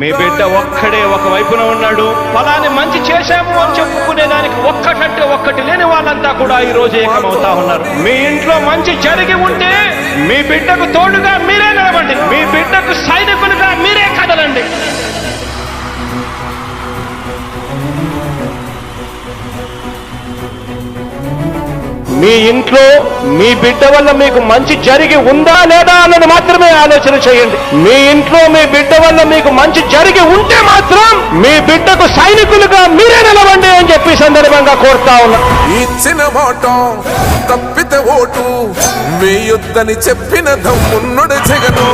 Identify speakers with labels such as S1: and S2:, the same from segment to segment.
S1: మీ బిడ్డ ఒక్కడే ఒక వైపున ఉన్నాడు. ఫలాన్ని మంచి చేశాము అని చెప్పుకునేదానికి ఒక్కటంటే ఒక్కటి లేని వాళ్ళంతా కూడా ఈ రోజు ఏకమవుతా ఉన్నారు. మీ ఇంట్లో మంచి జరిగి ఉంటే మీ బిడ్డకు తోడుగా మీరే నిలబండి. మీ బిడ్డకు సైనికులుగా మీరే కదలండి. మీ ఇంట్లో మీ బిడ్డ వల్ల మీకు మంచి జరిగి ఉందా లేదా అన్నది మాత్రమే ఆలోచన చేయండి. మీ ఇంట్లో మీ బిడ్డ వల్ల మీకు మంచి జరిగి ఉంటే మాత్రం మీ బిడ్డకు సైనికులుగా మీరే నిలవండి అని చెప్పి సందర్భంగా కోరుతా ఉన్నా.
S2: ఇచ్చిన మాట తప్పితే ఓటు మీ యుద్ధని చెప్పిన దమ్మున్నడు జగను.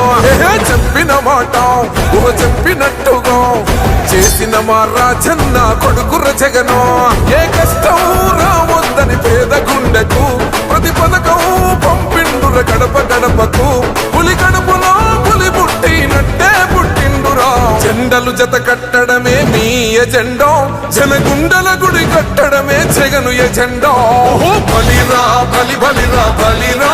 S2: చెప్పిన మాట చెప్పినట్టుగా చేసిన మా రాజన్న కొడుకుర జగను. ఏ కష్టం రావద్దని పేద గుండెకు ప్రతి పథకం పంపిండుర గడప గడపకు. పులి గడపలో పులి పుట్టినట్టే పుట్టిండురా. జెండలు జత కట్టడమే మీ ఎజెండా, జనగుండల గుడి కట్టడమే జగను ఎజెండా. బలిరా బలి బలిరా బలిరా,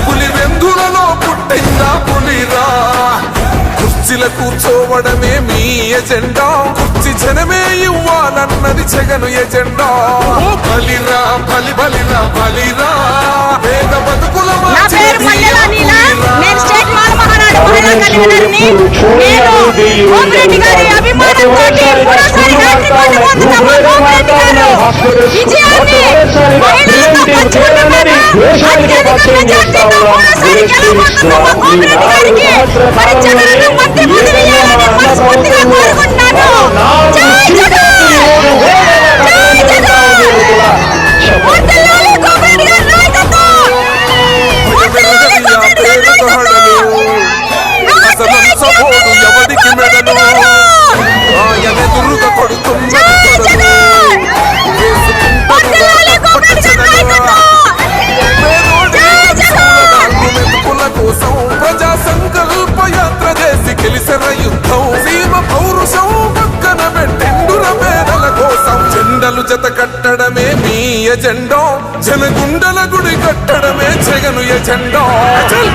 S2: పులి వెందులలో పుట్టిందా పులిరా. కుర్చీల కూర్చోవడమే మీ ఎజెండా, కుర్చీ జనమే ఇవ్వాలన్నది జగను ఎజెండా. బలిరా బలి బలిరా బలిరా, పేద బతుకుల ఎవరికి మెడను ఆయన ఎదురుగా కొడుతున్నది మెతుకుల కోసం ప్రజా సంకల్ప యాత్ర చేసి గెలిసిన యుద్ధం. సీమ పౌరుషం పక్కన పెట్టిండుర పేదల కోసం. జెండలు జత కట్టడమే మీ ఎజెండా, జనగుండల గుడి కట్టడమే జగను ఎజెండా.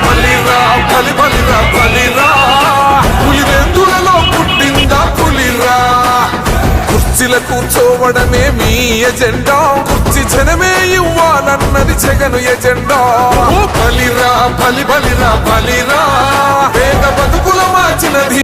S2: బలిరా బలి బలిరా బలిరా, పులివెందులలో పుట్టిందా పులిరా. కుర్చీల కూర్చోవడమే మీ ఎజెండా, కుర్చీ జనమే ఇవ్వాలన్నది జగను ఎజెండా. బలిరా బలి బలిరా బలిరా, పేద బతుకుల మార్చినది